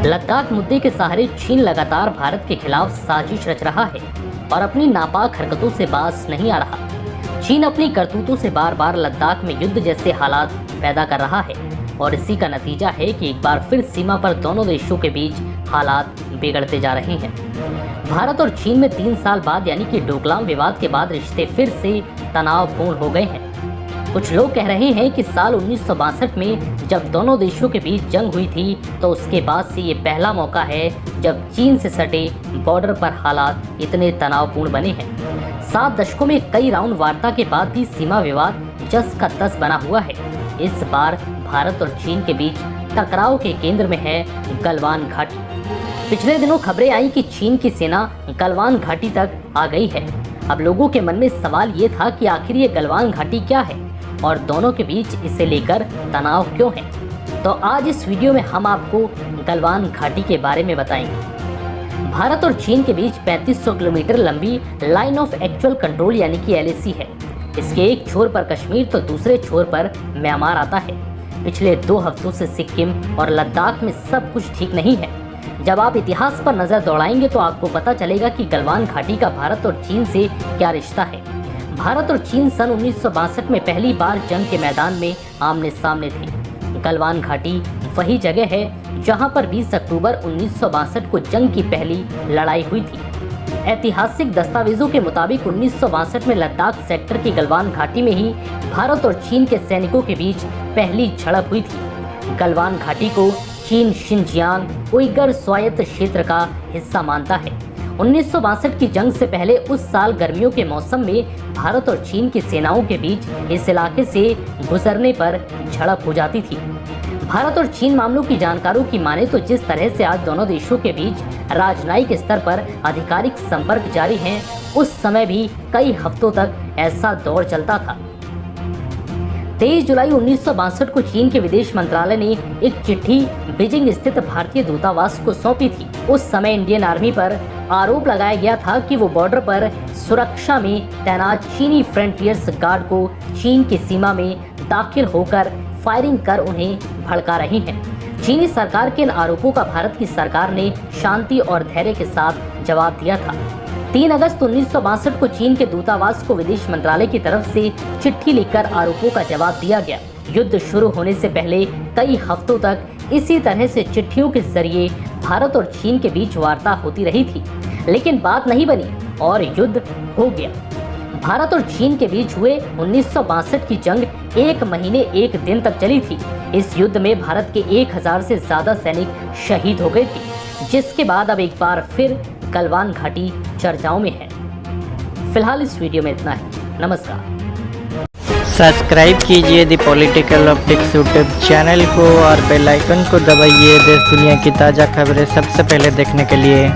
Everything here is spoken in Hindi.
लद्दाख मुद्दे के सहारे चीन लगातार भारत के खिलाफ साजिश रच रहा है और अपनी नापाक हरकतों से बाज नहीं आ रहा। चीन अपनी करतूतों से बार बार लद्दाख में युद्ध जैसे हालात पैदा कर रहा है और इसी का नतीजा है कि एक बार फिर सीमा पर दोनों देशों के बीच हालात बिगड़ते जा रहे हैं। भारत और चीन में 3 साल बाद यानी कि डोकलाम विवाद के बाद रिश्ते फिर से तनावपूर्ण हो गए हैं। कुछ लोग कह रहे हैं कि साल 1962 में जब दोनों देशों के बीच जंग हुई थी तो उसके बाद से ये पहला मौका है जब चीन से सटे बॉर्डर पर हालात इतने तनावपूर्ण बने हैं। 7 दशकों में कई राउंड वार्ता के बाद भी सीमा विवाद जस का तस बना हुआ है। इस बार भारत और चीन के बीच टकराव के केंद्र में है गलवान घाटी। पिछले दिनों खबरें आई कि चीन की सेना गलवान घाटी तक आ गई है। अब लोगों के मन में सवाल ये था कि आखिर ये गलवान घाटी क्या है और दोनों के बीच इसे लेकर तनाव क्यों है। तो आज इस वीडियो में हम आपको गलवान घाटी के बारे में बताएंगे। भारत और चीन के बीच 3500 किलोमीटर लंबी लाइन ऑफ एक्चुअल कंट्रोल यानी कि LAC है। इसके एक छोर पर कश्मीर तो दूसरे छोर पर म्यांमार आता है। पिछले 2 हफ्तों से सिक्किम और लद्दाख में सब कुछ ठीक नहीं है। जब आप इतिहास पर नजर दौड़ाएंगे तो आपको पता चलेगा कि गलवान घाटी का भारत और चीन से क्या रिश्ता है। भारत और चीन सन 1962 में पहली बार जंग के मैदान में आमने सामने थे। गलवान घाटी वही जगह है जहां पर 20 अक्टूबर 1962 को जंग की पहली लड़ाई हुई थी। ऐतिहासिक दस्तावेजों के मुताबिक 1962 में लद्दाख सेक्टर की गलवान घाटी में ही भारत और चीन के सैनिकों के बीच पहली झड़प हुई थी। गलवान घाटी को चीन शिनजियांग उइगर स्वायत्त क्षेत्र का हिस्सा मानता है। 1962 की जंग से पहले उस साल गर्मियों के मौसम में भारत और चीन की सेनाओं के बीच इस इलाके से गुजरने पर झड़प हो जाती थी। भारत और चीन मामलों की जानकारों की माने तो जिस तरह से आज दोनों देशों के बीच राजनयिक स्तर पर आधिकारिक संपर्क जारी हैं, उस समय भी कई हफ्तों तक ऐसा दौर चलता था। 23 जुलाई 1962 को चीन के विदेश मंत्रालय ने एक चिट्ठी बीजिंग स्थित भारतीय दूतावास को सौंपी थी। उस समय इंडियन आर्मी पर आरोप लगाया गया था कि वो बॉर्डर पर सुरक्षा में तैनात चीनी फ्रंटियर्स गार्ड को चीन की सीमा में दाखिल होकर फायरिंग कर उन्हें भड़का रही हैं। चीनी सरकार के इन आरोपों का भारत की सरकार ने शांति और धैर्य के साथ जवाब दिया था। 3 अगस्त 1962 को चीन के दूतावास को विदेश मंत्रालय की तरफ से चिट्ठी लिखकर आरोपों का जवाब दिया गया। युद्ध शुरू होने से पहले कई हफ्तों तक इसी तरह से चिट्ठियों के जरिए भारत और चीन के बीच वार्ता होती रही थी, लेकिन बात नहीं बनी और युद्ध हो गया। भारत और चीन के बीच हुए 1962 की जंग 1 महीने 1 दिन तक चली थी। इस युद्ध में भारत के 1000 से ज्यादा सैनिक शहीद हो गए थे, जिसके बाद अब एक बार फिर गलवान घाटी चर्चाओं में है। फिलहाल इस वीडियो में इतना ही। नमस्कार। सब्सक्राइब कीजिए the political optics YouTube channel को और बेल आइकन को दबाइए देश दुनिया की ताज़ा खबरें सबसे पहले देखने के लिए।